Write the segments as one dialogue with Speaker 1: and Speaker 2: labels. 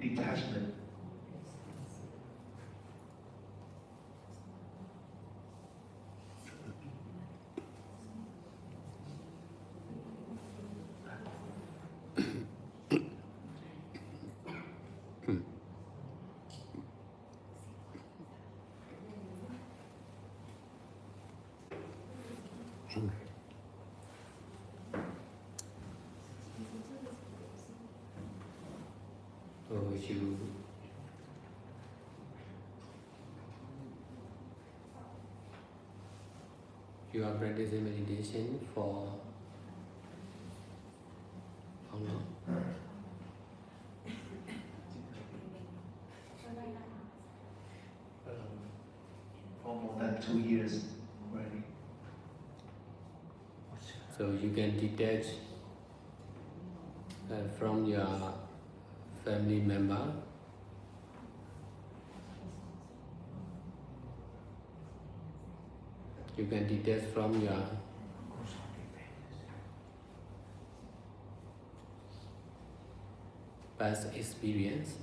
Speaker 1: detachment.
Speaker 2: So you are practicing meditation for how long?
Speaker 1: For more than 2 years already.
Speaker 2: So you can detach from your family member. You can detach from your past experience.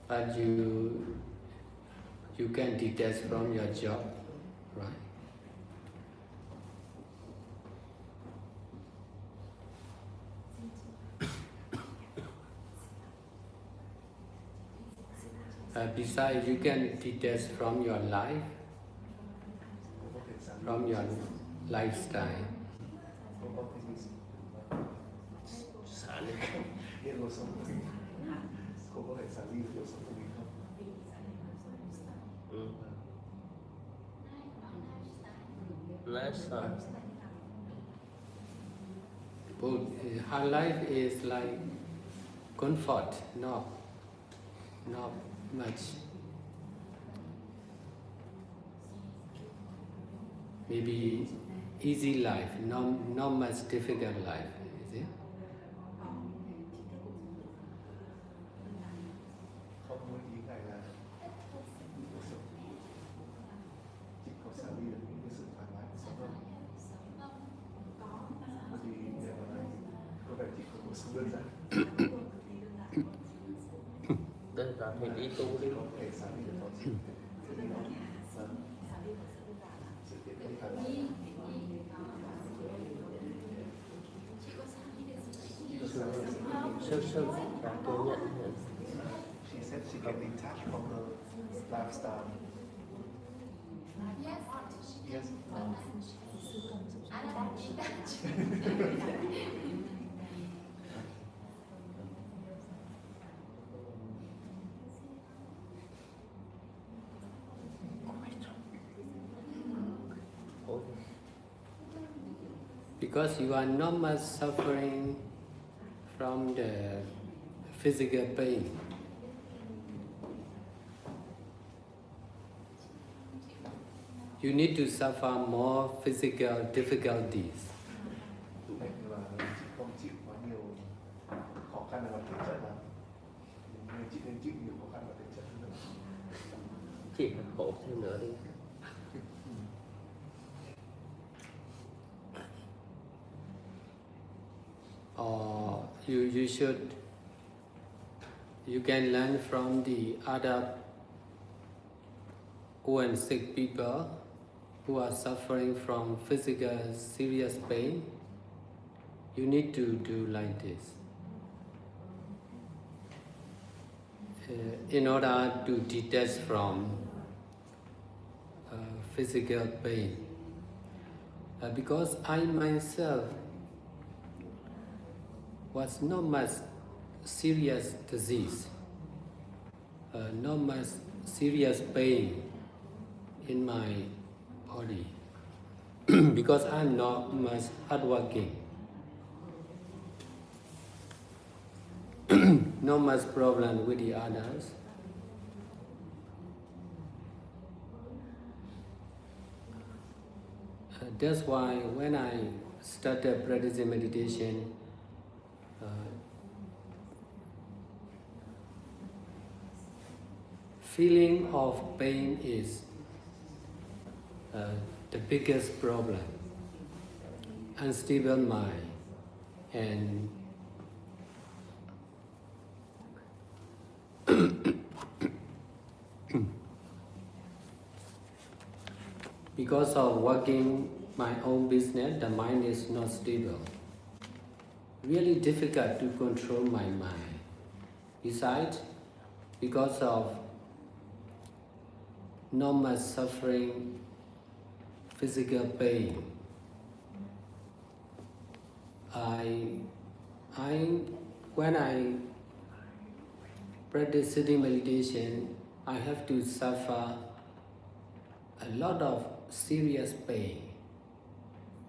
Speaker 2: But you can detach from your job, right? Besides, you can detach from your life, from your lifestyle.
Speaker 3: Lifestyle.
Speaker 2: But her life is like comfort, not much. Maybe easy life, not much difficult life, is it?
Speaker 1: Không có ý này là cuộc sống chỉ có xả ly được những cái sự thoải mái của sống hơn. Thì để vào này có vẻ chỉ có cuộc sống đơn giản.
Speaker 3: Đơn giản thì đi tu đi.
Speaker 1: Có thể xả ly được có sự thì nó sự tiện ích thoải mái.
Speaker 3: Sơ và tôi nhận.
Speaker 1: She said she can detach from her lifestyle. Yes.
Speaker 2: Because you are not much suffering from the physical pain. You need to suffer more physical difficulties.
Speaker 1: Chị không chịu quá nhiều khó khăn về mặt thể chất lắm. Nhưng chị nên chịu nhiều khó khăn về thể chất hơn.
Speaker 3: Chị phải khổ thêm nữa đi.
Speaker 2: Or you can learn from the other old and sick people who are suffering from physical serious pain. You need to do like this. In order to detach from physical pain. Because I myself was not much serious disease, not much serious pain in my body because I'm not much hardworking. No much problem with the others. That's why when I started practicing meditation, feeling of pain is the biggest problem. Unstable mind and because of working my own business, the mind is not stable. Really difficult to control my mind. Besides, because of not much suffering, physical pain, when I practice sitting meditation, I have to suffer a lot of serious pain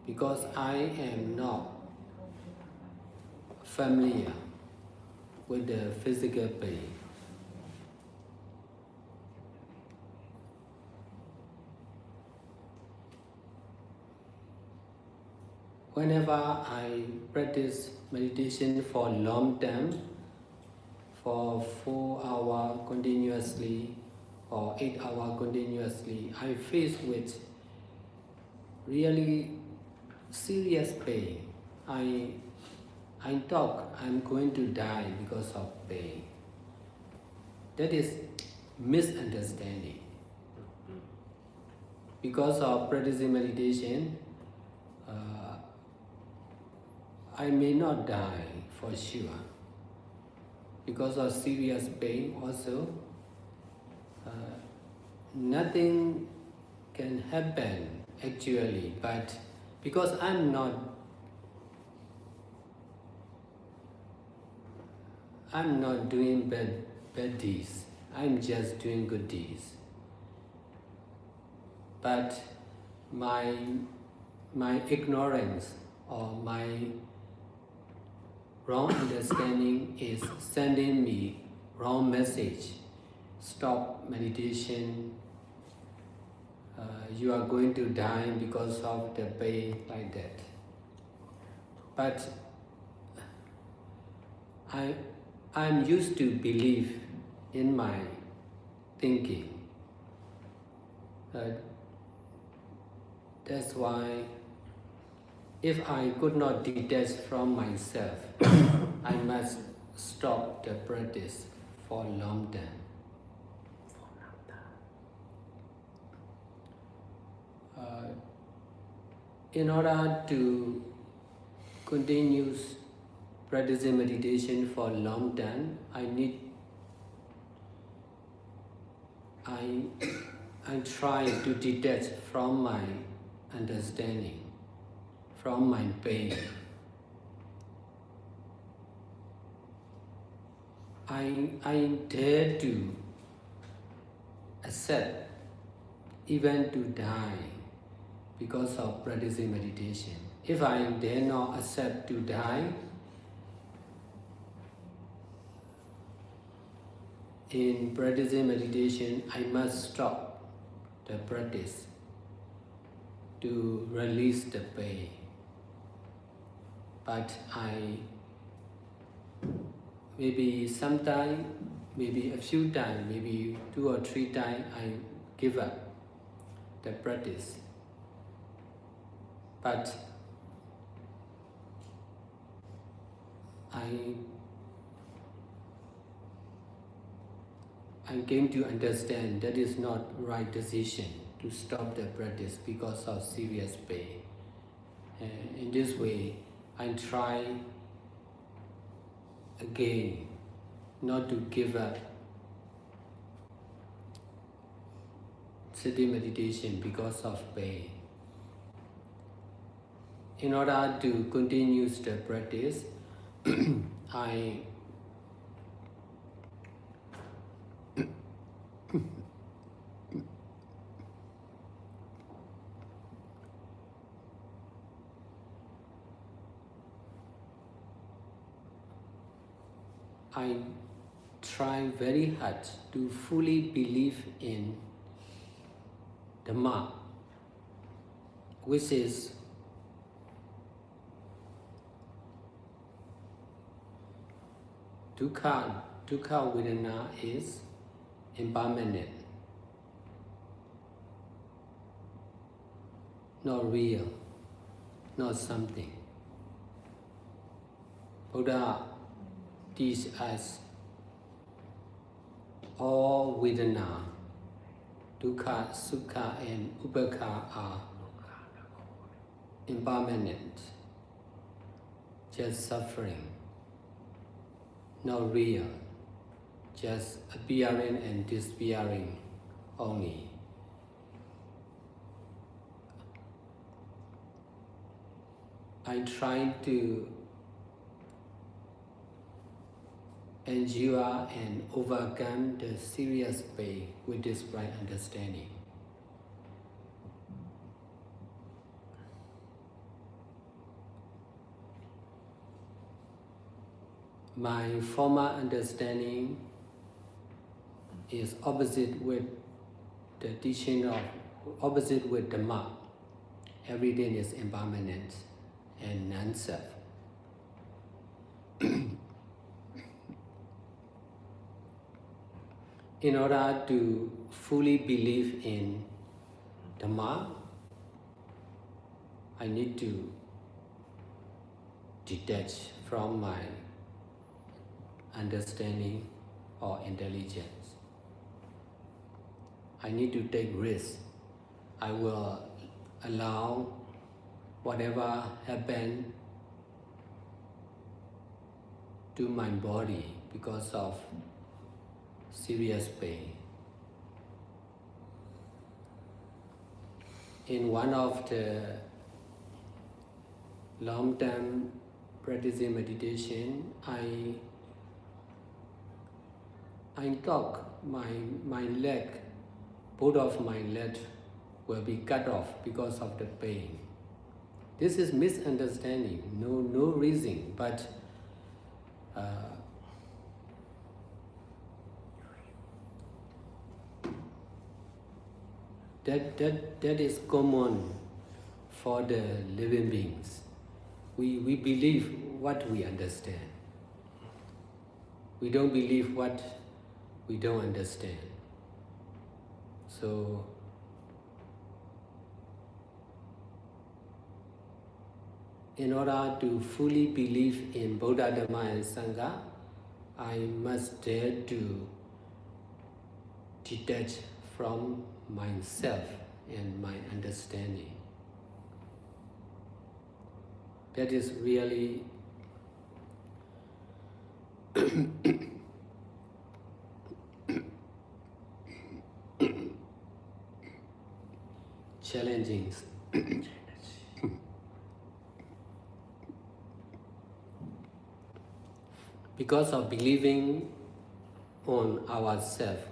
Speaker 2: because I am not familiar with the physical pain. Whenever I practice meditation for a long time, for 4 hours continuously or 8 hours continuously, I face with really serious pain. I thought I'm going to die because of pain. That is misunderstanding. Because of practicing meditation, I may not die for sure. Because of serious pain also, nothing can happen actually, but because I'm not doing bad deeds, I'm just doing good deeds. But my ignorance or my wrong understanding is sending me wrong message. Stop meditation. You are going to die because of the pain, like that. But I'm used to believe in my thinking. That's why if I could not detach from myself, I must stop the practice for a long time. In order to continue practicing meditation for a long time, I try to detach from my understanding, from my pain. I dare to accept even to die because of practicing meditation. If I dare not accept to die, in practicing meditation, I must stop the practice to release the pain. But maybe sometime, maybe a few times, maybe 2 or 3 times, I give up the practice. But I came to understand that is not right decision to stop the practice because of serious pain. In this way, I try again not to give up sitting meditation because of pain. In order to continue the practice, I try very hard to fully believe in Dhamma, which is Dukkha Vedana is impermanent, not real, not something. Buddha teaches us all Vedana, Dukkha, Sukha and Upekkha are impermanent, just suffering, not real, just appearing and disappearing only. I try to endure and overcome the serious pain with this right understanding. My former understanding is opposite with the teaching of opposite with Dhamma. Everything is impermanent and non-self. In order to fully believe in Dhamma, I need to detach from my understanding or intelligence. I need to take risks. I will allow whatever happened to my body because of serious pain. In one of the long-term practicing meditation, I thought my leg, both of my legs will be cut off because of the pain. This is misunderstanding, no reason, but that is common for the living beings. We believe what we understand. We don't believe what we don't understand. So in order to fully believe in Buddha, Dhamma and Sangha, I must dare to detach from myself and my understanding. That is really challenging. Because of believing on ourselves,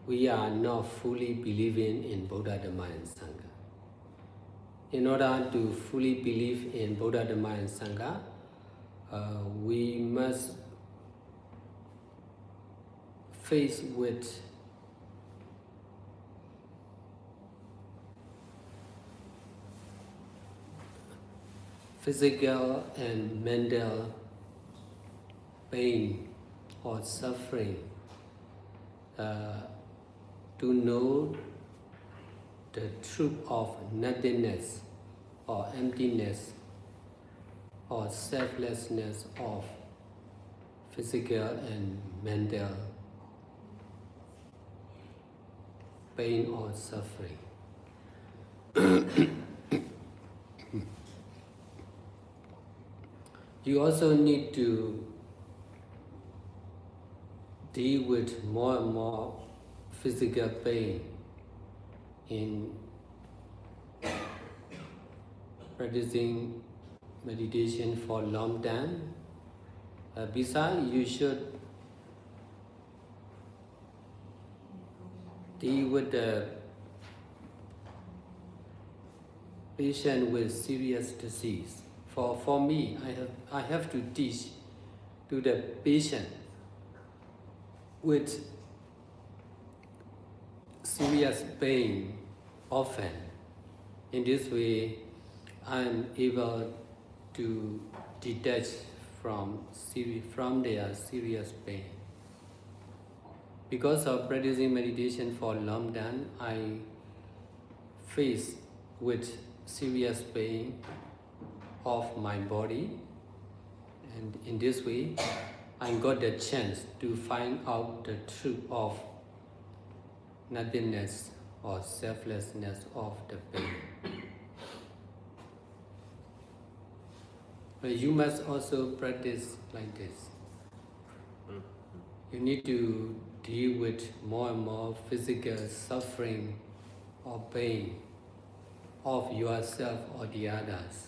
Speaker 2: we are not fully believing in Buddha, Dhamma and Sangha. In order to fully believe in Buddha, Dhamma and Sangha, we must face with physical and mental pain or suffering to know the truth of nothingness or emptiness or selflessness of physical and mental pain or suffering. You also need to deal with more and more physical pain in practicing meditation for a long time. Besides, you should deal with the patient with serious disease. For me, I have to teach to the patient with serious pain often. In this way, I am able to detach from their serious pain. because of practicing meditation for long time, I face with serious pain of my body, and in this way, I got the chance to find out the truth of nothingness or selflessness of the pain. But you must also practice like this. You need to deal with more and more physical suffering or pain of yourself or the others.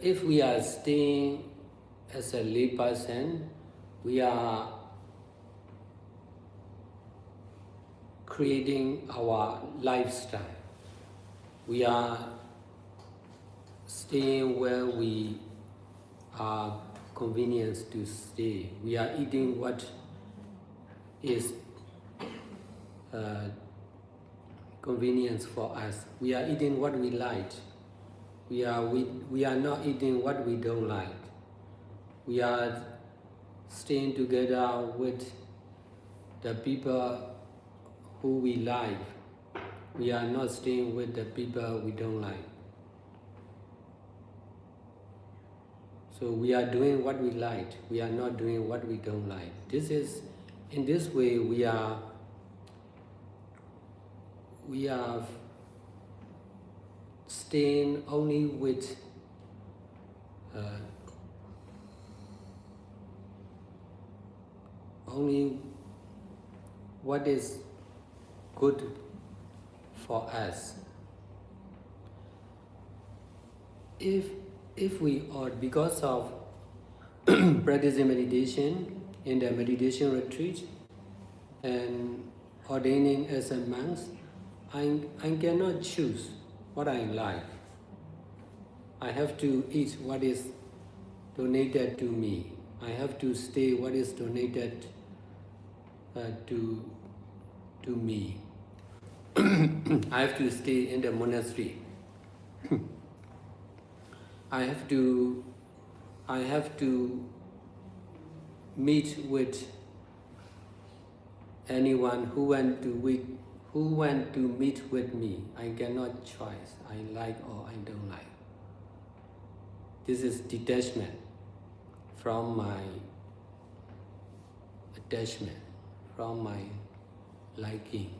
Speaker 2: If we are staying as a lay person, we are creating our lifestyle. We are staying where we are convenient to stay. We are eating what is convenience for us. We are eating what we like. We are not eating what we don't like. We are staying together with the people who we like. We are not staying with the people we don't like. So we are doing what we like. We are not doing what we don't like. In this way we are staying only with only what is good for us. If we are, because of practicing meditation in the meditation retreat and ordaining as a monk, I cannot choose what I like. I have to eat what is donated to me. I have to stay what is donated to me. I have to stay in the monastery. I have to meet with anyone who went to meet with me. I cannot choose. I like or I don't like. This is detachment from my attachment, from my liking.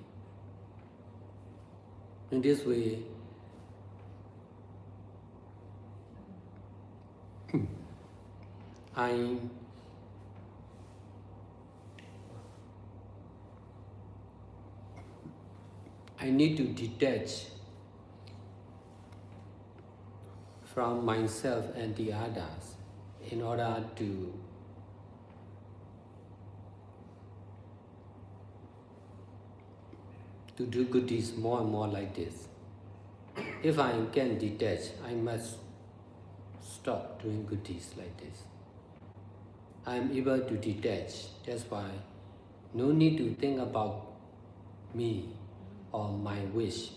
Speaker 2: In this way, I need to detach from myself and the others in order to do good deeds more and more like this. If I can detach, I must stop doing good deeds like this. I am able to detach. That's why no need to think about me or my wish.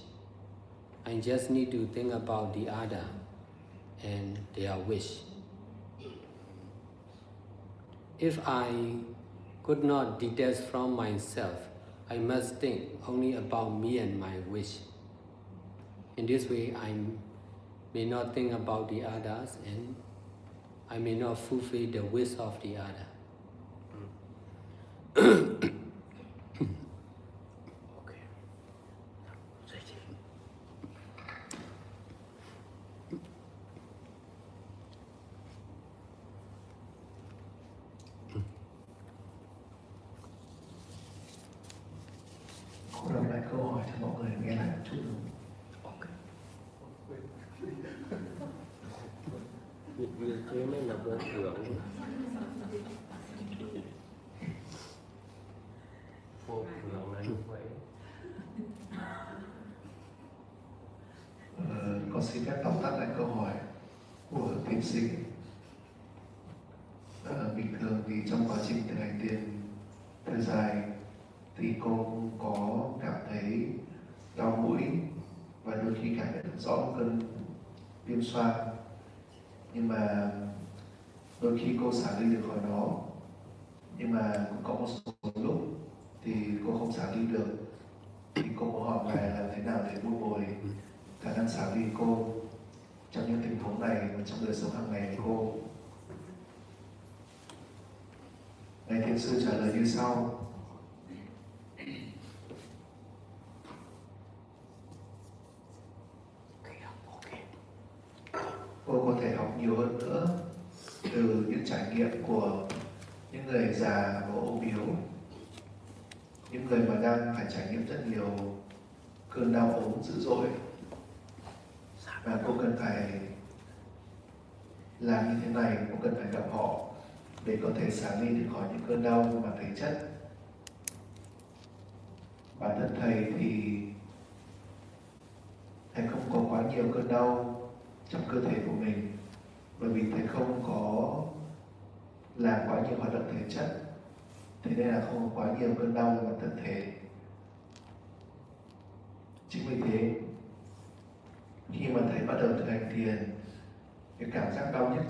Speaker 2: I just need to think about the other and their wish. If I could not detach from myself, I must think only about me and my wish. In this way, I may not think about the others and I may not fulfill the wish of the other.
Speaker 1: Cô đọc lại câu hỏi cho mọi người nghe lại một chút nữa.
Speaker 3: Như thế mới là vô thượng. Vô thượng là như vậy.
Speaker 1: Con xin phép tóm tắt lại câu hỏi của tiến sĩ. Bình thường thì cô cũng có cảm thấy đau mũi và đôi khi cảm nhận được rõ cơn viêm xoang, nhưng mà đôi khi cô xả ly được khỏi nó, nhưng mà cũng có một số lúc thì cô không xả ly được. Thì cô có hỏi ngài làm thế nào để bù bồi khả năng xả ly cô trong những tình huống này và trong đời sống hàng ngày của cô. Ngài Thiền sư trả lời như sau: cô có thể học nhiều hơn nữa từ những trải nghiệm của những người già và ốm yếu, những người mà đang phải trải nghiệm rất nhiều cơn đau ốm dữ dội, và cô cần phải làm như thế này, cô cần phải gặp họ để có thể xả ly được khỏi những cơn đau mà thể chất. Bản thân thầy thì thầy không có quá nhiều cơn đau trong cơ thể của mình, bởi vì thầy không có làm quá nhiều hoạt động thể chất, thế nên là không có quá nhiều cơn đau về mặt thân thể. Chính vì thế khi mà thầy bắt đầu thực hành thiền, cái cảm giác đau nhức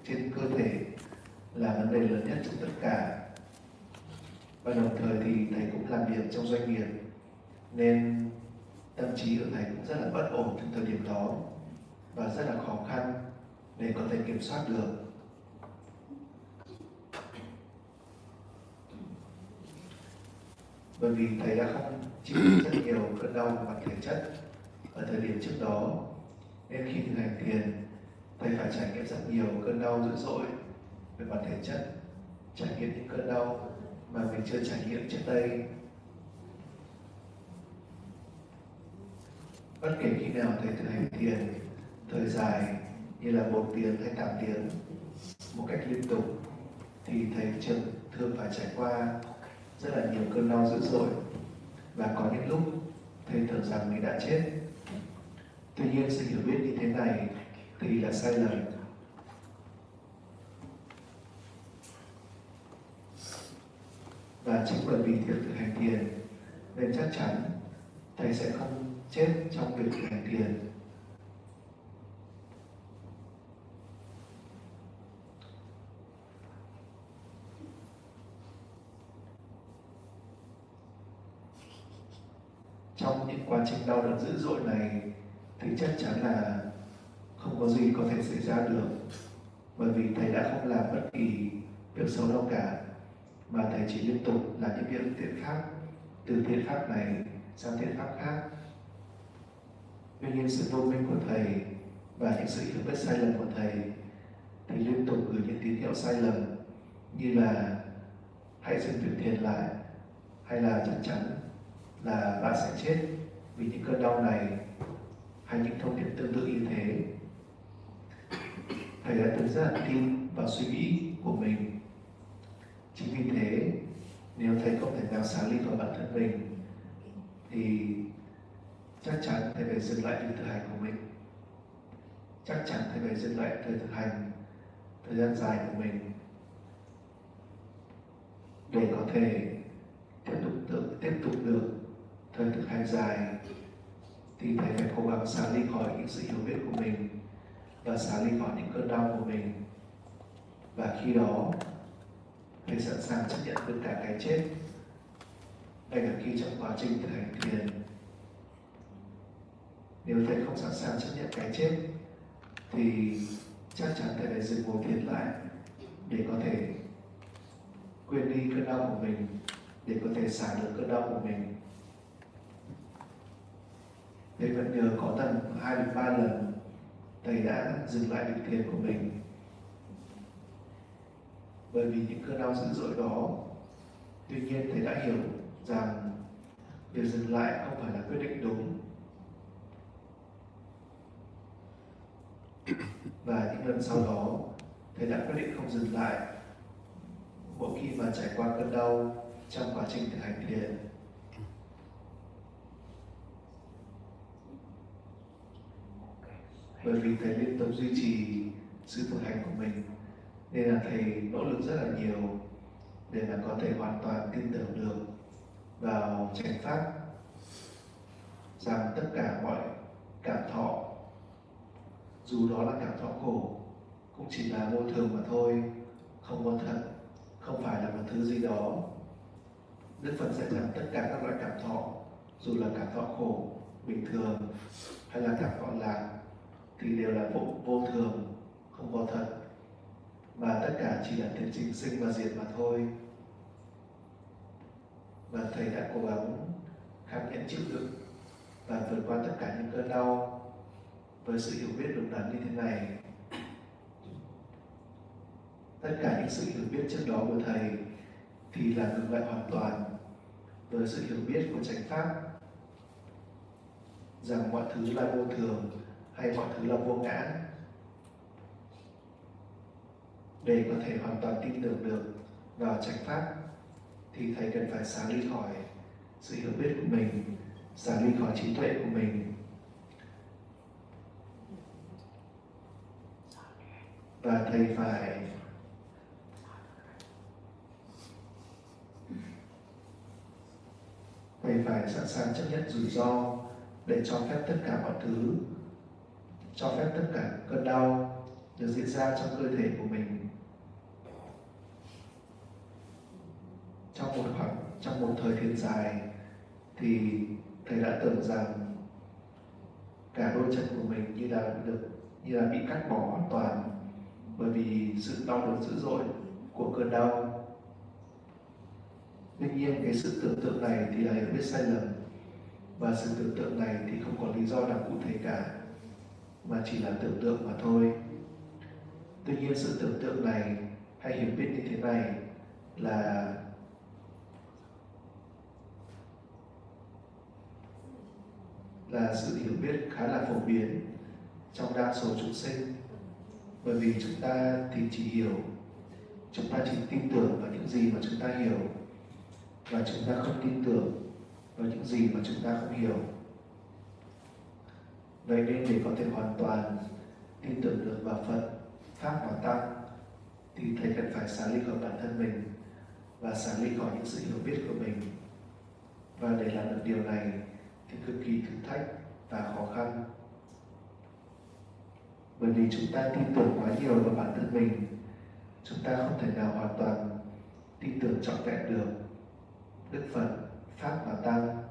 Speaker 1: trên cơ thể là vấn đề lớn nhất trong tất cả. Và đồng thời thì thầy cũng làm việc trong doanh nghiệp, nên tâm trí của thầy cũng rất là bất ổn trong thời điểm đó và rất là khó khăn để có thể kiểm soát được. Bởi vì thầy đã không chịu rất nhiều cơn đau về mặt thể chất ở thời điểm trước đó, nên khi thực hành thiền, thầy phải trải nghiệm rất nhiều cơn đau dữ dội về mặt thể chất, trải nghiệm những cơn đau mà mình chưa trải nghiệm trước đây. Bất kể khi nào thầy thực hành thiền thời dài như là 1 tiếng hay 8 tiếng một cách liên tục, thì thầy thường phải trải qua rất là nhiều cơn đau dữ dội, và có những lúc thầy tưởng rằng mình đã chết. Tuy nhiên sự hiểu biết như thế này thì là sai lầm. Và chính bởi vì việc thực hành thiền nên chắc chắn thầy sẽ không chết trong việc thực hành thiền. Trong những quá trình đau đớn dữ dội này thì chắc chắn là không có gì có thể xảy ra được, bởi vì thầy đã không làm bất kỳ việc xấu đâu cả, mà thầy chỉ liên tục làm những việc thiện khác, từ thiện pháp này sang thiện pháp khác. Tuy nhiên sự vô minh của thầy và những sự hiểu biết sai lầm của thầy thì liên tục gửi những tín hiệu sai lầm, như là hãy dừng việc thiền lại, hay là chắc chắn là bạn sẽ chết vì những cơn đau này, hay những thông điệp tương tự như thế. Thầy đã từng rất là tin vào suy nghĩ của mình. Chính vì thế, nếu thầy không thể nào xả ly khỏi bản thân mình, thì chắc chắn thầy phải dừng lại việc thực hành của mình. Chắc chắn thầy phải dừng lại thời thực hành thời gian dài của mình để có thể tiếp tục được thời thực hành dài. Thì thầy phải cố gắng xả ly khỏi những sự hiểu biết của mình và xả ly khỏi những cơn đau của mình. Và khi đó thầy sẵn sàng chấp nhận được cả cái chết, ngay cả khi trong quá trình thực hành thiền. Nếu thầy không sẵn sàng chấp nhận cái chết thì chắc chắn thầy phải dừng ngồi thiền lại để có thể quên đi cơn đau của mình, để có thể xả được cơn đau của mình. Thầy vẫn nhớ có tầm 2 đến 3 lần thầy đã dừng lại việc thiền của mình, bởi vì những cơn đau dữ dội đó. Tuy nhiên thầy đã hiểu rằng việc dừng lại không phải là quyết định đúng, và những lần sau đó thầy đã quyết định không dừng lại mỗi khi mà trải qua cơn đau trong quá trình thực hành thiền. Bởi vì thầy liên tục duy trì sự thực hành của mình, nên là thầy nỗ lực rất là nhiều để mà có thể hoàn toàn tin tưởng được vào chánh pháp, rằng tất cả mọi cảm thọ, dù đó là cảm thọ khổ, cũng chỉ là vô thường mà thôi, không có thật, không phải là một thứ gì đó. Đức Phật dạy rằng tất cả các loại cảm thọ, dù là cảm thọ khổ bình thường hay là cảm thọ lạc, thì đều là vô thường, không có thật, mà tất cả chỉ là tiến trình sinh và diệt mà thôi. Và thầy đã cố gắng kham nhẫn chịu đựng và vượt qua tất cả những cơn đau với sự hiểu biết đúng đắn như thế này. Tất cả những sự hiểu biết trước đó của thầy thì là ngược lại hoàn toàn với sự hiểu biết của chánh pháp, rằng mọi thứ là vô thường hay mọi thứ là vô ngã. Để có thể hoàn toàn tin tưởng được vào chánh pháp thì thầy cần phải xả ly khỏi sự hiểu biết của mình, xả ly khỏi trí tuệ của mình, và thầy phải sẵn sàng chấp nhận rủi ro để cho phép tất cả mọi thứ, cho phép tất cả cơn đau được diễn ra trong cơ thể của mình. Trong một thời gian dài thì thầy đã tưởng rằng cả đôi chân của mình như là bị cắt bỏ hoàn toàn bởi vì sự đau đớn dữ dội của cơn đau. Tuy nhiên cái sự tưởng tượng này thì là hiểu biết sai lầm, và sự tưởng tượng này thì không có lý do nào cụ thể cả, mà chỉ là tưởng tượng mà thôi. Tuy nhiên sự tưởng tượng này hay hiểu biết như thế này là sự hiểu biết khá là phổ biến trong đa số chúng sinh, bởi vì chúng ta chỉ tin tưởng vào những gì mà chúng ta hiểu, và chúng ta không tin tưởng vào những gì mà chúng ta không hiểu. Vậy nên để có thể hoàn toàn tin tưởng được vào Phật, Pháp và Tăng thì thầy cần phải xả ly khỏi bản thân mình và xả ly khỏi những sự hiểu biết của mình. Và để làm được điều này thì cực kỳ thử thách và khó khăn, bởi vì chúng ta tin tưởng quá nhiều vào bản thân mình, chúng ta không thể nào hoàn toàn tin tưởng trọn vẹn được Đức Phật, Pháp và Tăng.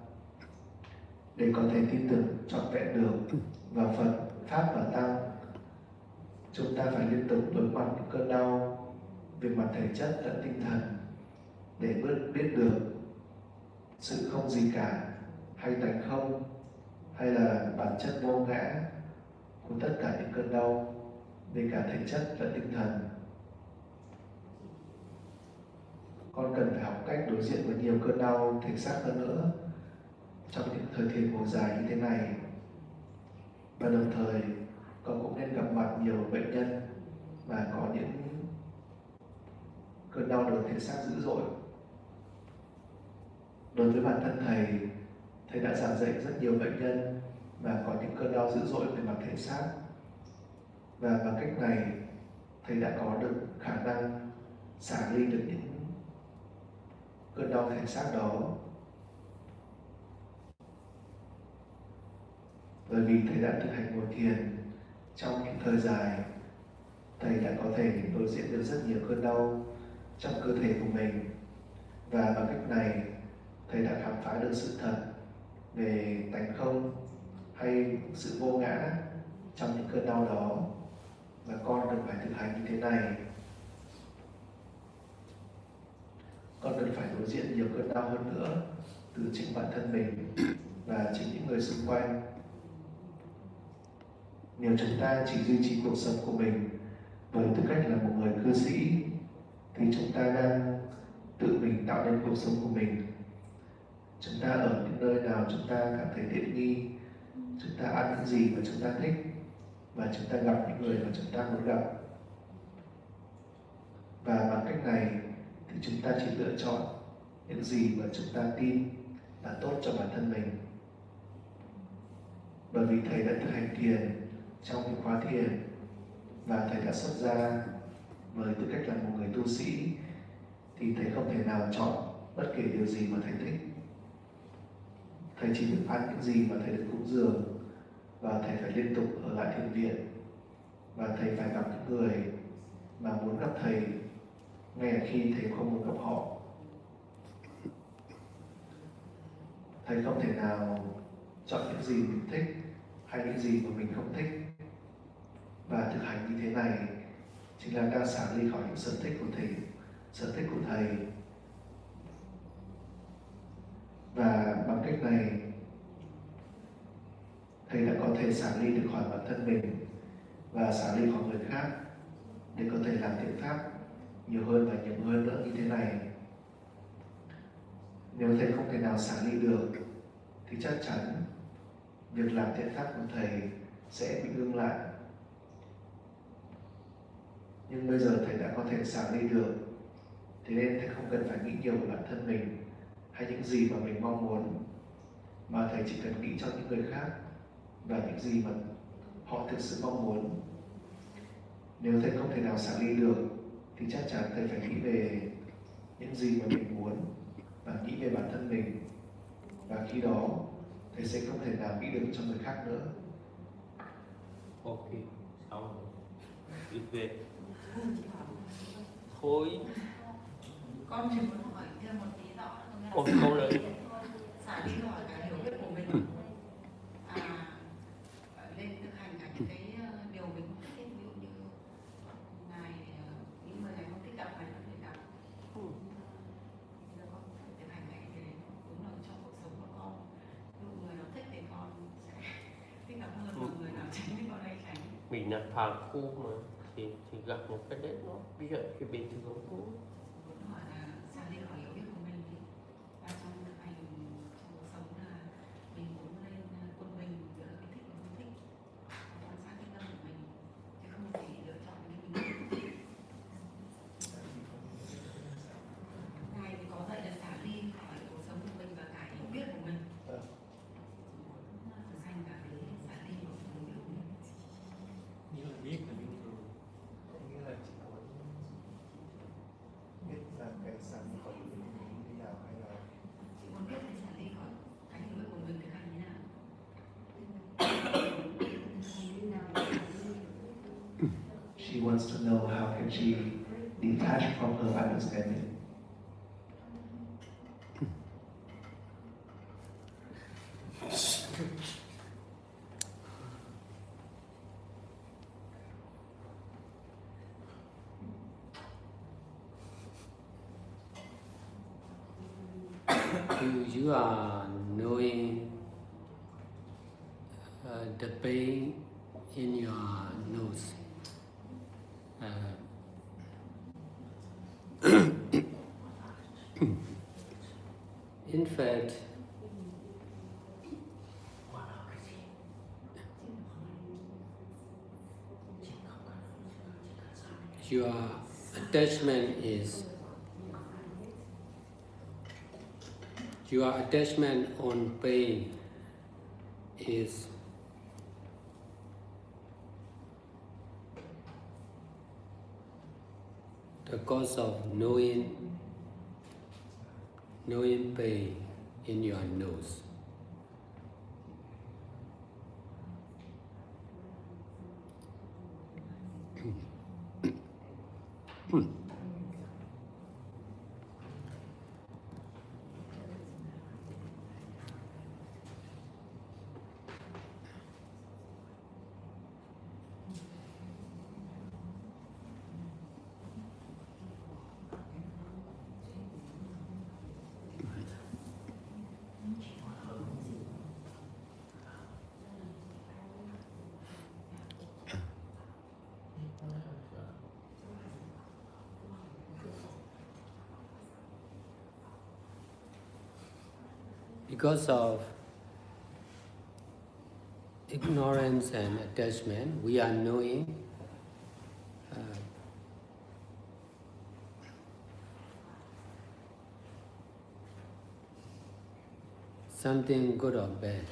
Speaker 1: Để có thể tin tưởng trọn vẹn được vào Phật, Pháp và Tăng, chúng ta phải liên tục đối mặt những cơn đau về mặt thể chất lẫn tinh thần, để biết được sự không gì cả, hay tánh không, hay là bản chất vô ngã của tất cả những cơn đau về cả thể chất lẫn tinh thần. Con cần phải học cách đối diện với nhiều cơn đau thể xác hơn nữa trong những thời thiền ngồi dài như thế này. Và đồng thời con cũng nên gặp mặt nhiều bệnh nhân mà có những cơn đau đớn thể xác dữ dội. Đối với bản thân thầy đã giảng dạy rất nhiều bệnh nhân mà có những cơn đau dữ dội về mặt thể xác, và bằng cách này thầy đã có được khả năng xả ly được những cơn đau thể xác đó. Bởi vì thầy đã thực hành ngồi thiền trong những thời dài, thầy đã có thể đối diện được rất nhiều cơn đau trong cơ thể của mình, và bằng cách này thầy đã khám phá được sự thật về tánh không hay sự vô ngã trong những cơn đau đó. Và con cần phải thực hành như thế này. Con cần phải đối diện nhiều cơn đau hơn nữa từ chính bản thân mình và chính những người xung quanh. Nếu chúng ta chỉ duy trì cuộc sống của mình với tư cách là một người cư sĩ, thì chúng ta đang tự mình tạo nên cuộc sống của mình. Chúng ta ở những nơi nào chúng ta cảm thấy tiện nghi, chúng ta ăn những gì mà chúng ta thích, và chúng ta gặp những người mà chúng ta muốn gặp. Và bằng cách này thì chúng ta chỉ lựa chọn những gì mà chúng ta tin là tốt cho bản thân mình. Bởi vì thầy đã thực hành thiền trong những khóa thiền, và thầy đã xuất gia với tư cách là một người tu sĩ, thì thầy không thể nào chọn bất kể điều gì mà thầy thích. Thầy chỉ được ăn những gì mà thầy được cúng dường, và thầy phải liên tục ở lại thiền viện, và thầy phải gặp những người mà muốn gặp thầy ngay khi thầy không muốn gặp họ. Thầy không thể nào chọn những gì mình thích hay những gì mà mình không thích. Và thực hành như thế này chính là đang xả ly khỏi những sở thích của thầy. Và bằng cách này, thầy đã có thể xả ly được khỏi bản thân mình và xả ly khỏi người khác để có thể làm thiện pháp nhiều hơn và nhiều hơn nữa như thế này. Nếu thầy không thể nào xả ly được thì chắc chắn việc làm thiện pháp của thầy sẽ bị ngưng lại. Nhưng bây giờ thầy đã có thể xả ly được, thế nên thầy không cần phải nghĩ nhiều về bản thân mình hay những gì mà mình mong muốn, mà thầy chỉ cần nghĩ cho những người khác và những gì mà họ thực sự mong muốn. Nếu thầy không thể nào xả ly được thì chắc chắn thầy phải nghĩ về những gì mà mình muốn và nghĩ về bản thân mình, và khi đó thầy sẽ không thể nào nghĩ được cho người khác nữa.
Speaker 3: Ok, xong rồi. Đi về. Thôi.
Speaker 4: Con chỉ muốn hỏi thêm một tí rõ nữa.
Speaker 3: Ôi, câu lời.
Speaker 4: Xả đi khỏi cả hiểu biết của mình, lên thực hành cả những cái điều mình không thích, ví dụ như ngài những người này không thích gặp, này không thích gặp. Bây giờ con phải thực hành cái gì đấy đúng là trong cuộc sống của con. Ví dụ người nào thích thì con sẽ thích gặp hơn, mà người nào tránh thì con hay tránh.
Speaker 3: Mình là phàm phu mà, thì gặp một cái đấy nó bây giờ thì bình thường thôi.
Speaker 4: Muốn hỏi là xả đi khỏi hiểu biết của mình thì trong thực hành trong cuộc sống là mình muốn lên quân bình giữa cái thích và không thích, quan sát cái tâm của mình, chứ không chỉ lựa chọn cái mình thích. Ngài thì có dạy là xả ly khỏi cuộc sống của mình và cả hiểu biết của mình, thực hành cả cái xả ly của hiểu biết của mình.
Speaker 5: Như là biết là bình thường.
Speaker 1: Nghĩa là chỉ muốn biết rằng cái xả ly khỏi hiểu biết của mình như thế nào, hay là
Speaker 4: Chị muốn biết cái xả ly khỏi cái hiểu biết của mình thực hành như thế nào.
Speaker 1: she wants to know how can she detach from her understanding.
Speaker 2: You are knowing the pain in your nose. In fact, your attachment on pain is the cause of knowing pain in your nose. Because of ignorance and attachment, we are knowing something good or bad.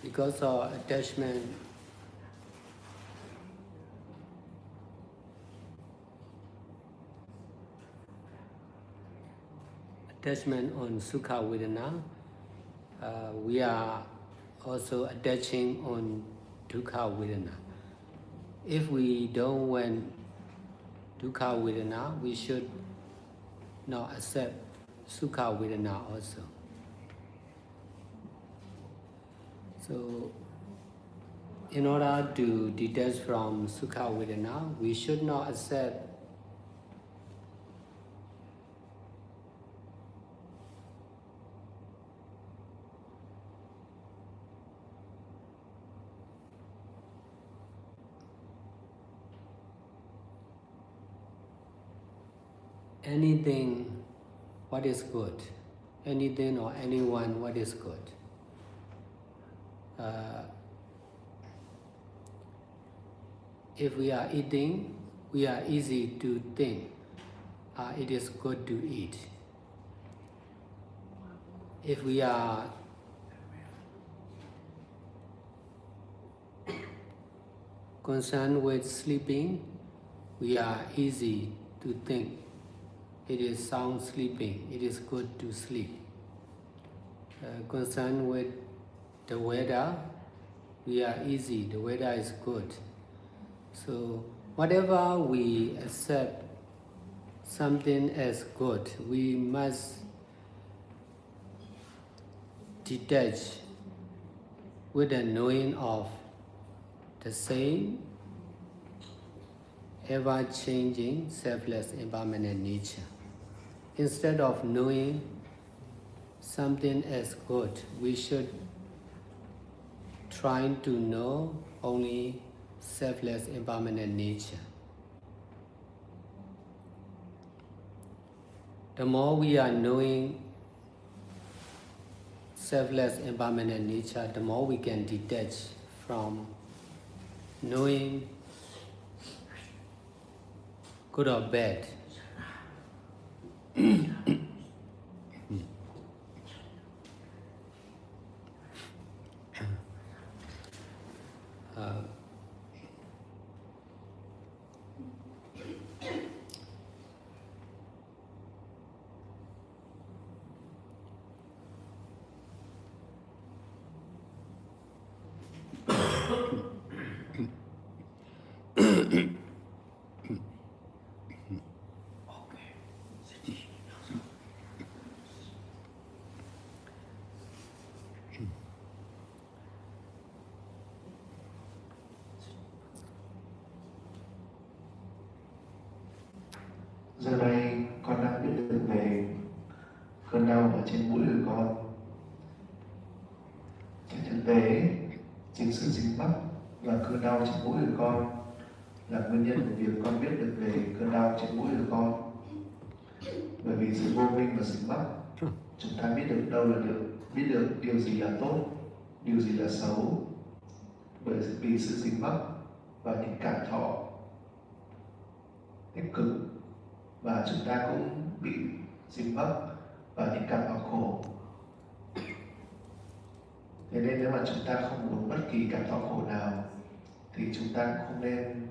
Speaker 2: because of attachment. Attachment on Sukha Vedana, we are also attaching on Dukkha Vedana. If we don't want Dukkha Vedana, we should not accept Sukha Vedana also. So, in order to detach from Sukha Vedana, we should not accept anything what is good, anything or anyone what is good. If we are eating, we are easy to think it is good to eat. If we are concerned with sleeping, we are easy to think it is sound sleeping, it is good to sleep. Concerned with the weather, we are easy, the weather is good. So whatever we accept something as good, we must detach with the knowing of the same ever-changing, selfless, impermanent nature. Instead of knowing something as good, we should try to know only selfless, impermanent nature. The more we are knowing selfless, impermanent nature, the more we can detach from knowing good or bad.
Speaker 1: Giờ đây con đang biết được về cơn đau ở trên mũi của con. Trên thực tế, chính sự dính mắc và cơn đau trên mũi của con là nguyên nhân của việc con biết được về cơn đau trên mũi của con. Bởi vì sự vô minh và dính mắc, chúng ta biết được đâu là biết được điều gì là tốt, điều gì là xấu. Bởi vì sự dính mắc và những cảm thọ tích cực, và chúng ta cũng bị dính mắc vào những cảm thọ khổ. Thế nên nếu mà chúng ta không muốn bất kỳ cảm thọ khổ nào thì chúng ta cũng không nên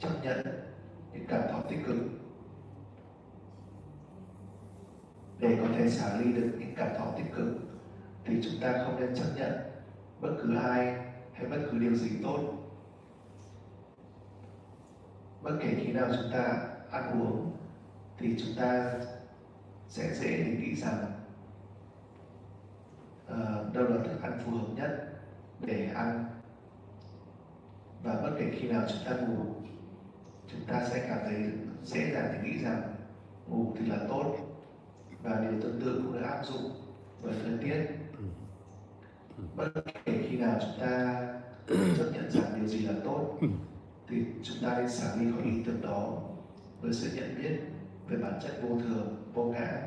Speaker 1: chấp nhận những cảm thọ tích cực. Để có thể xả ly được những cảm thọ tích cực thì chúng ta không nên chấp nhận bất cứ ai hay bất cứ điều gì tốt. Bất kể khi nào chúng ta ăn uống thì chúng ta sẽ dễ để nghĩ rằng đâu là thức ăn phù hợp nhất để ăn. Và bất kể khi nào chúng ta ngủ, chúng ta sẽ cảm thấy dễ dàng để nghĩ rằng ngủ thì là tốt. Và điều tương tự cũng được áp dụng với thời tiết. Bất kể khi nào chúng ta chấp nhận rằng điều gì là tốt thì chúng ta nên xả ly khỏi ý tưởng đó với sự nhận biết về bản chất vô thường, vô ngã,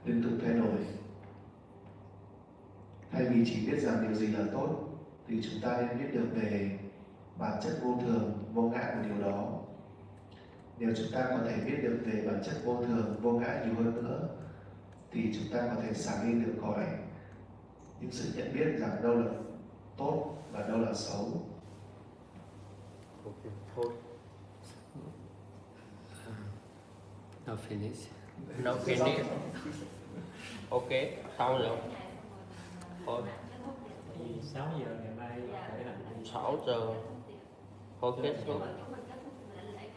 Speaker 1: liên tục thay đổi. Thay vì chỉ biết rằng điều gì là tốt thì chúng ta nên biết được về bản chất vô thường, vô ngã của điều đó. Nếu chúng ta có thể biết được về bản chất vô thường, vô ngã nhiều hơn nữa thì chúng ta có thể xả ly được khỏi những sự nhận biết rằng đâu là tốt và đâu là xấu.
Speaker 3: Ok, thôi.
Speaker 2: Now finish.
Speaker 3: Now finish. Ok, xong rồi. Thôi,
Speaker 5: Thì 6 giờ ngày mai khởi hành.
Speaker 3: 6 giờ. Thôi kết thúc.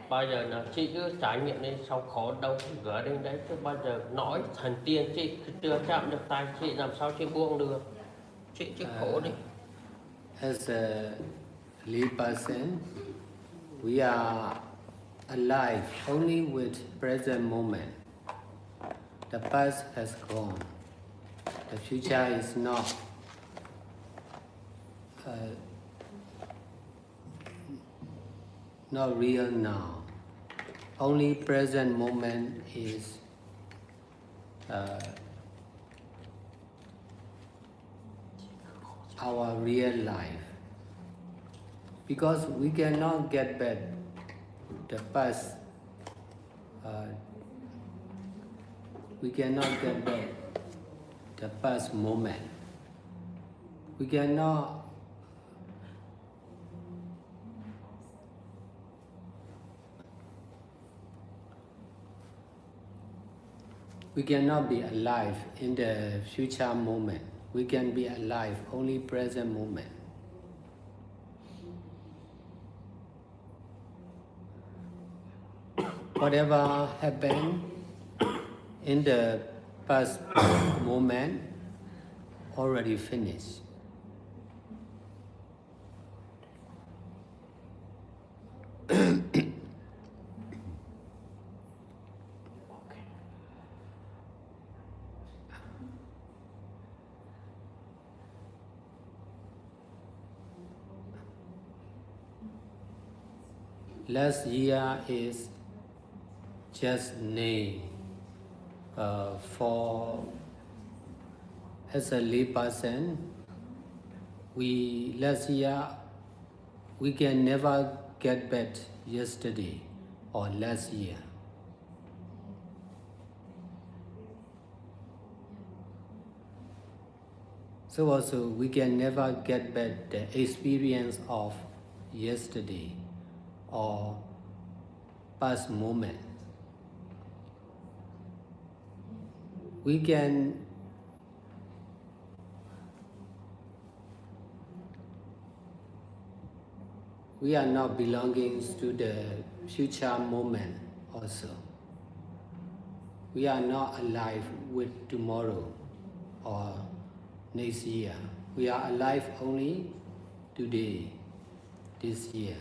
Speaker 3: Bao giờ là chị cứ trải nghiệm đi, sau khó đâu gỡ đến đấy, chứ bao giờ nói thần tiên chị chưa chạm được tay chị làm sao chị buông được. Chị chứ khổ đi.
Speaker 2: As a lay person, we are alive only with present moment. The past has gone. The future is not real now. Only present moment is our real life. Because we cannot get back the past. We cannot get back the past moment. We cannot be alive in the future moment. We can be alive only present moment. Whatever happened in the past moment already finished. Last year is just name for as a lay person. Last year we can never get back yesterday or last year. So also we can never get back the experience of yesterday or past moment. We are not belonging to the future moment also. We are not alive with tomorrow or next year. We are alive only today, this year.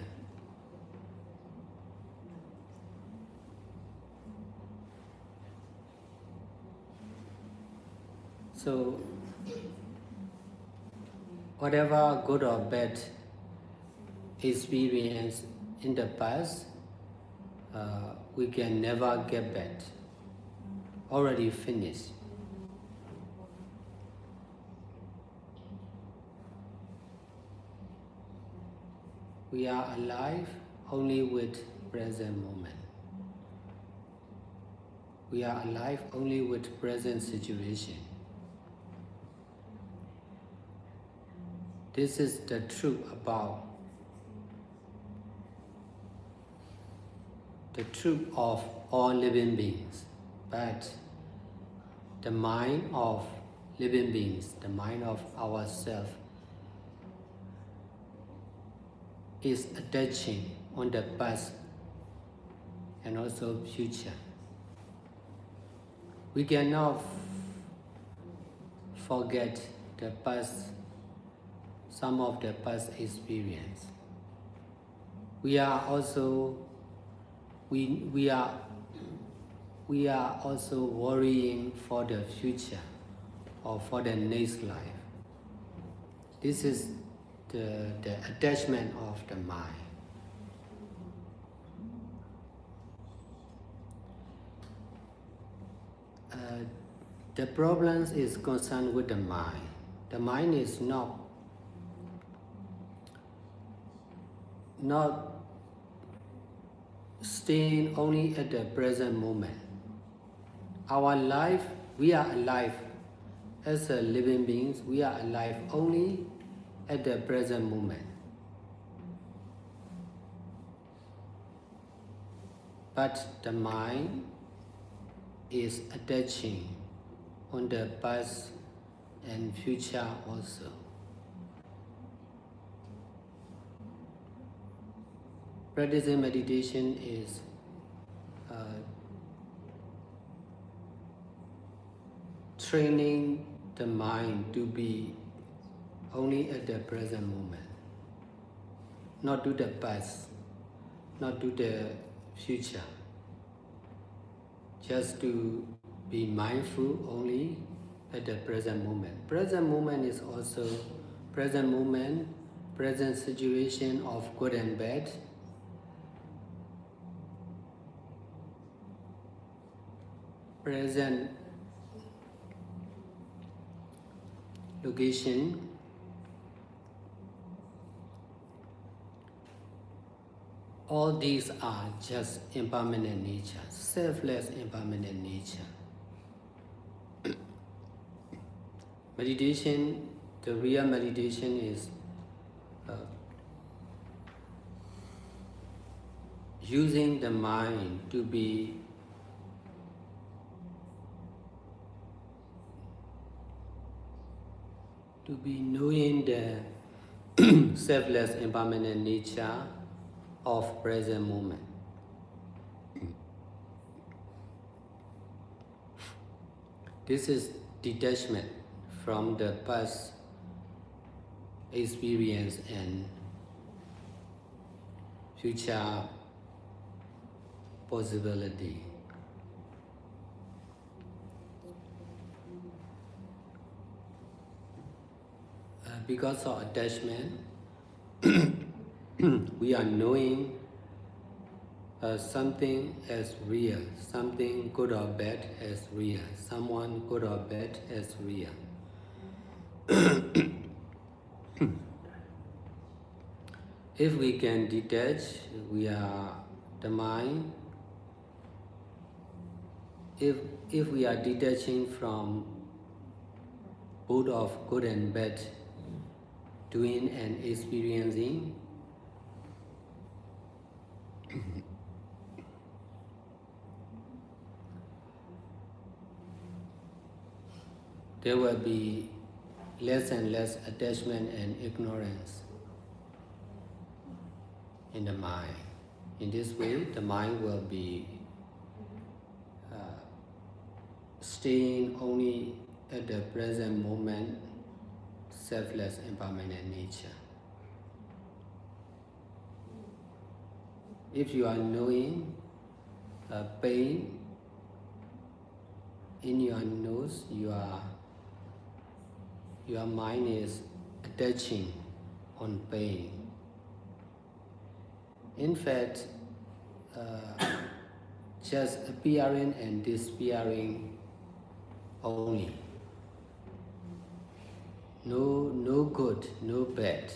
Speaker 2: So, whatever good or bad experience in the past, we can never get back. Already finished. We are alive only with present moment. We are alive only with present situation. This is the truth about the truth of all living beings. But the mind of living beings, the mind of ourselves, is attaching on the past and also future. We cannot forget the past, some of the past experience. We are also worrying for the future or for the next life. This is the attachment of the mind. The problem is concerned with the mind. The mind is not staying only at the present moment. Our life, we are alive as a living beings. We are alive only at the present moment. But the mind is attaching on the past and future also. Practicing meditation is training the mind to be only at the present moment, not to the past, not to the future. Just to be mindful only at the present moment. Present moment is also present moment, present situation of good and bad. Present location. All these are just impermanent nature, selfless impermanent nature. Meditation, the real meditation is using the mind to be knowing the selfless impermanent nature of present moment. This is detachment from the past experience and future possibility. Because of attachment, we are knowing something as real, something good or bad as real, someone good or bad as real. If we can detach, we are the mind. If we are detaching from both of good and bad, doing and experiencing, there will be less and less attachment and ignorance in the mind. In this way, the mind will be staying only at the present moment, selfless impermanent nature. If you are knowing pain in your nose, your mind is attaching on pain. In fact, just appearing and disappearing only. No good, no bad,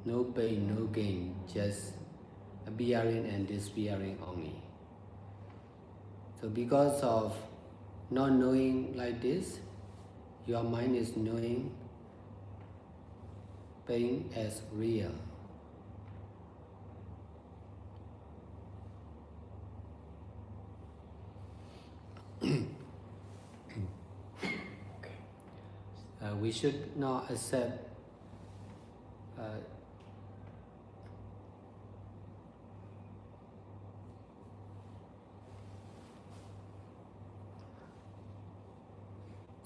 Speaker 2: no pain, no gain, just appearing and disappearing only. So because of not knowing like this, your mind is knowing pain as real. We should not accept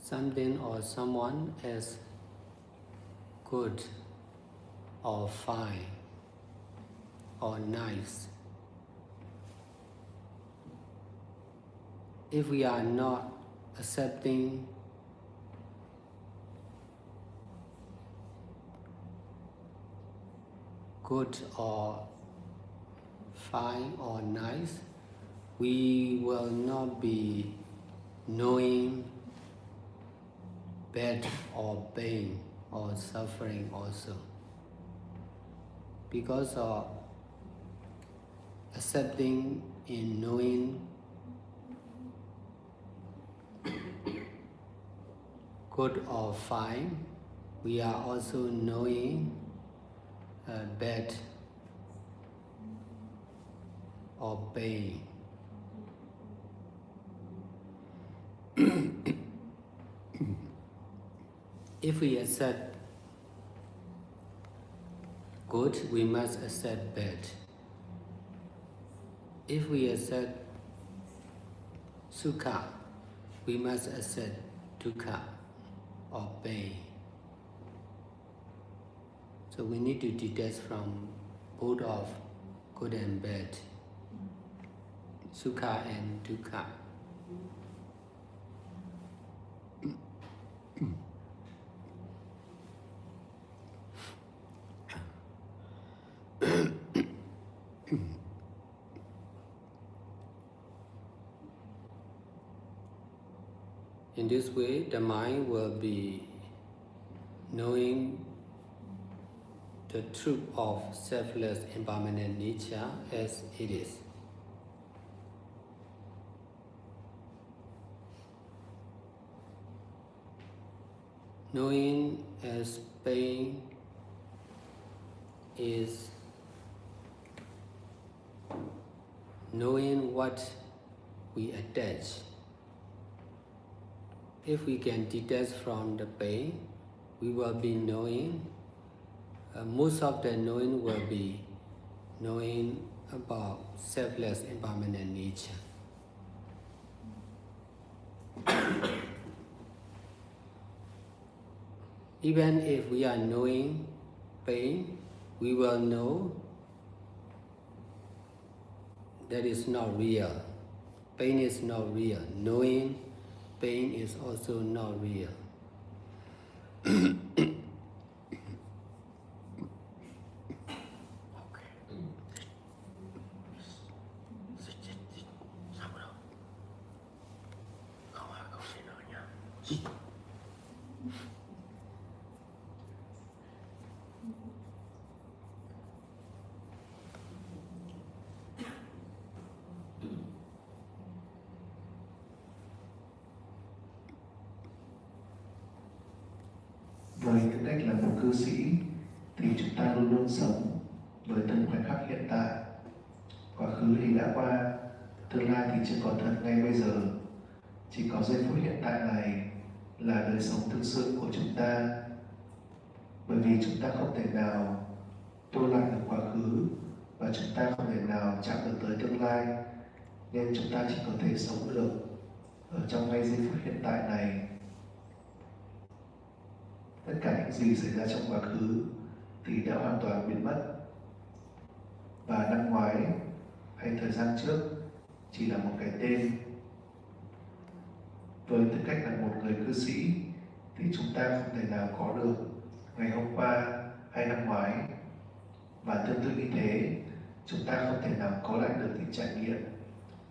Speaker 2: something or someone as good or fine or nice. If we are not accepting good or fine or nice, we will not be knowing bad or pain or suffering also. Because of accepting in knowing good or fine we are also knowing bad or pain. If we accept good, we must accept bad. If we accept sukha, we must accept dukkha or pain. So we need to detach from both of good and bad, sukha and dukkha. In this way, the mind will be knowing the truth of selfless impermanent nature as it is. Knowing as pain is knowing what we attach. If we can detach from the pain, we will be knowing. Most of the knowing will be knowing about selfless impermanent nature. Even if we are knowing pain, we will know that is not real. Pain is not real. Knowing pain is also not real.
Speaker 1: Với tư cách là một cư sĩ thì chúng ta luôn luôn sống với từng khoảnh khắc hiện tại. Quá khứ thì đã qua, tương lai thì chưa có thật ngay bây giờ. Chỉ có giây phút hiện tại này là đời sống thực sự của chúng ta. Bởi vì chúng ta không thể nào tô lại được quá khứ và chúng ta không thể nào chạm được tới tương lai, nên chúng ta chỉ có thể sống được ở trong ngay giây phút hiện tại này. Tất cả những gì xảy ra trong quá khứ thì đã hoàn toàn biến mất, và năm ngoái hay thời gian trước chỉ là một cái tên. Với tư cách là một người cư sĩ thì chúng ta không thể nào có được ngày hôm qua hay năm ngoái, và tương tự như thế, chúng ta không thể nào có lại được những trải nghiệm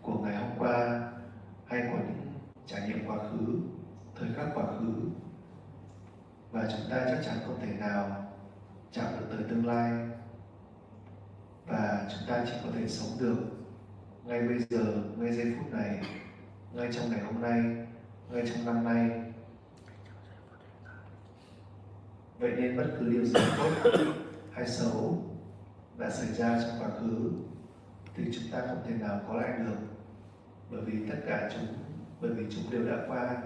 Speaker 1: của ngày hôm qua hay của những trải nghiệm quá khứ, thời khắc quá khứ. Và chúng ta chắc chắn không thể nào chạm được tới tương lai, và chúng ta chỉ có thể sống được ngay bây giờ, ngay giây phút này, ngay trong ngày hôm nay, ngay trong năm nay. Vậy nên bất cứ điều gì tốt hay xấu đã xảy ra trong quá khứ thì chúng ta không thể nào có lại được, bởi vì chúng đều đã qua.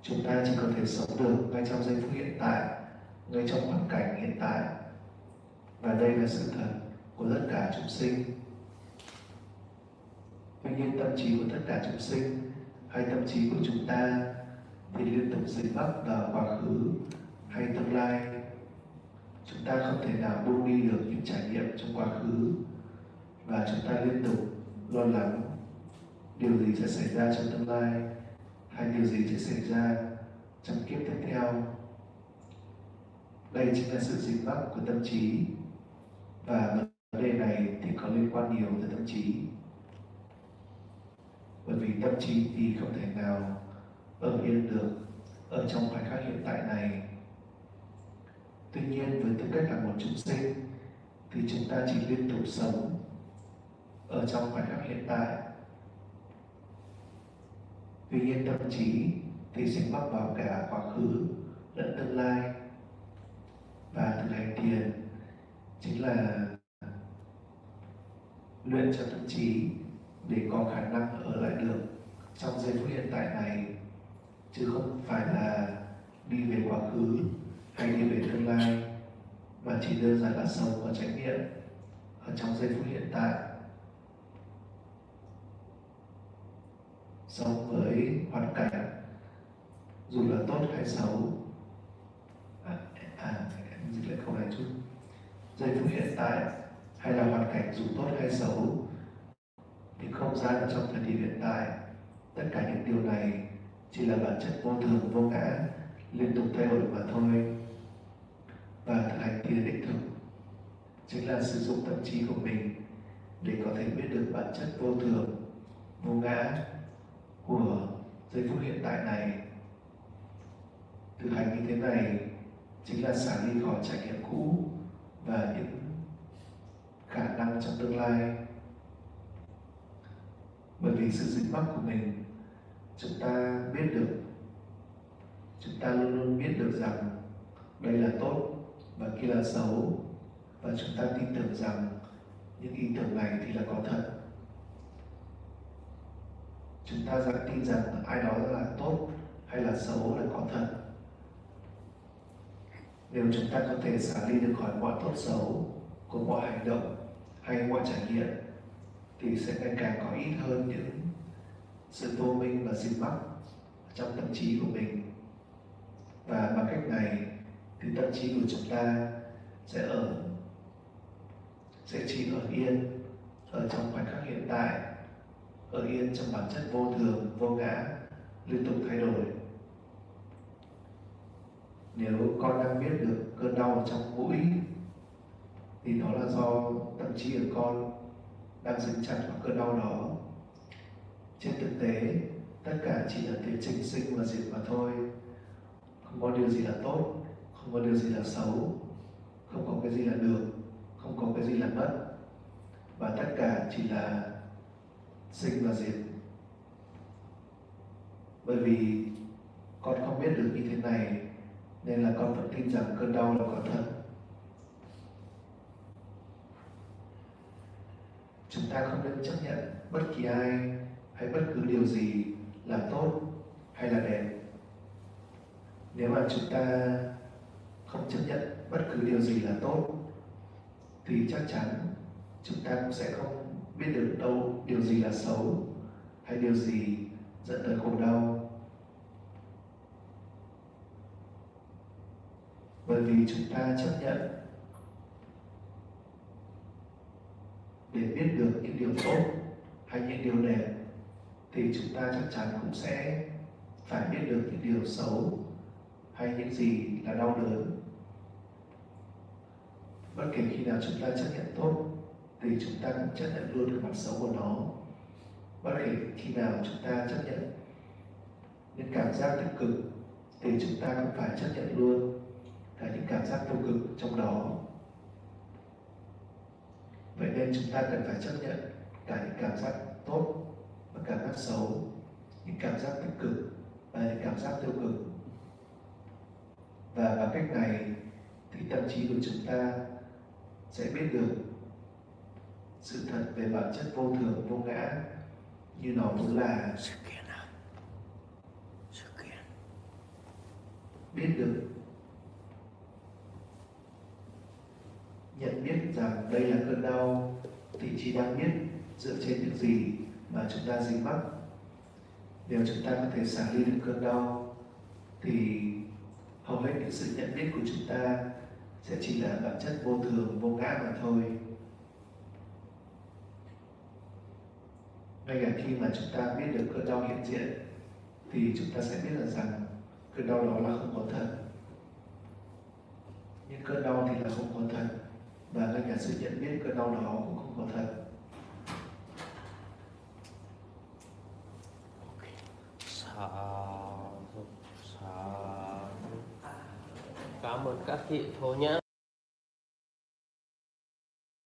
Speaker 1: Chúng ta chỉ có thể sống được ngay trong giây phút hiện tại, ngay trong hoàn cảnh hiện tại. Và đây là sự thật của tất cả chúng sinh. Tuy nhiên tâm trí của tất cả chúng sinh hay tâm trí của chúng ta thì liên tục dính mắc vào quá khứ hay tương lai. Chúng ta không thể nào buông đi được những trải nghiệm trong quá khứ, và chúng ta liên tục lo lắng điều gì sẽ xảy ra trong tương lai hay điều gì sẽ xảy ra trong kiếp tiếp theo. Đây chính là sự dính mắc của tâm trí, và vấn đề này thì có liên quan nhiều tới tâm trí. Bởi vì tâm trí thì không thể nào ở yên được ở trong khoảnh khắc hiện tại này. Tuy nhiên với tư cách là một chúng sinh thì chúng ta chỉ liên tục sống ở trong khoảnh khắc hiện tại. Tuy nhiên tâm trí thì dính mắc vào cả quá khứ lẫn tương lai. Và thực hành thiền chính là luyện cho tâm trí để có khả năng ở lại được trong giây phút hiện tại này, chứ không phải là đi về quá khứ hay đi về tương lai, mà chỉ đơn giản là sống và trải nghiệm ở trong giây phút hiện tại, sống với hoàn cảnh dù là tốt hay xấu. Em dịch lại câu này chút. Giây phút hiện tại hay là hoàn cảnh dù tốt hay xấu, thì không gian ở trong thời điểm hiện tại, tất cả những điều này chỉ là bản chất vô thường vô ngã, liên tục thay đổi mà thôi. Và thực hành thiền định thực chính là sử dụng tâm trí của mình để có thể biết được bản chất vô thường vô ngã của giây phút hiện tại này. Thực hành như thế này chính là xả ly khỏi trải nghiệm cũ và những khả năng trong tương lai. Bởi vì sự dính mắc của mình, chúng ta luôn luôn biết được rằng đây là tốt và kia là xấu, và chúng ta tin tưởng rằng những ý tưởng này thì là có thật. Chúng ta tin rằng ai đó là tốt hay là xấu là có thật. Nếu chúng ta có thể xả ly được khỏi mọi tốt xấu của mọi hành động hay mọi trải nghiệm, thì sẽ ngày càng có ít hơn những sự vô minh và dính mắc trong tâm trí của mình. Và bằng cách này thì tâm trí của chúng ta sẽ chỉ ở yên ở trong khoảnh khắc hiện tại, ở yên trong bản chất vô thường vô ngã liên tục thay đổi. Nếu con đang biết được cơn đau ở trong mũi, thì đó là do tâm trí của con đang dính chặt vào cơn đau đó. Trên thực tế, tất cả chỉ là tiến trình sinh và diệt mà thôi. Không có điều gì là tốt, không có điều gì là xấu, không có cái gì là được, không có cái gì là mất, và tất cả chỉ là sinh và diệt. Bởi vì con không biết được như thế này, nên là con vẫn tin rằng cơn đau là có thật. Chúng ta không nên chấp nhận bất kỳ ai hay bất cứ điều gì là tốt hay là đẹp. Nếu mà chúng ta không chấp nhận bất cứ điều gì là tốt, thì chắc chắn chúng ta cũng sẽ không biết được điều gì là xấu hay điều gì dẫn tới khổ đau. Bởi vì chúng ta chấp nhận để biết được những điều tốt hay những điều đẹp, thì chúng ta chắc chắn cũng sẽ phải biết được những điều xấu hay những gì là đau đớn. Bất kể khi nào chúng ta chấp nhận tốt, thì chúng ta cũng chấp nhận luôn cái mặt xấu của nó. Bất kể khi nào chúng ta chấp nhận những cảm giác tích cực, thì chúng ta cũng phải chấp nhận luôn cả những cảm giác tiêu cực trong đó. Vậy nên chúng ta cần phải chấp nhận cả những cảm giác tốt và cảm giác xấu, những cảm giác tích cực và những cảm giác tiêu cực. Và bằng cách này thì tâm trí của chúng ta sẽ biết được sự thật về bản chất vô thường vô ngã như nó vốn là. Biết được, nhận biết rằng đây là cơn đau, thì chỉ đang biết dựa trên những gì mà chúng ta dính mắc. Nếu chúng ta có thể xả ly được cơn đau, thì hầu hết những sự nhận biết của chúng ta sẽ chỉ là bản chất vô thường vô ngã mà thôi. Ngay cả khi mà chúng ta biết được cơn đau hiện diện, thì chúng ta sẽ biết được rằng cơn đau đó là không có thật. Nhưng cơn đau thì là không có thật, và ngay cả sự nhận biết cơn đau đó cũng không có thật.
Speaker 3: Cảm ơn các chị thôi nhé.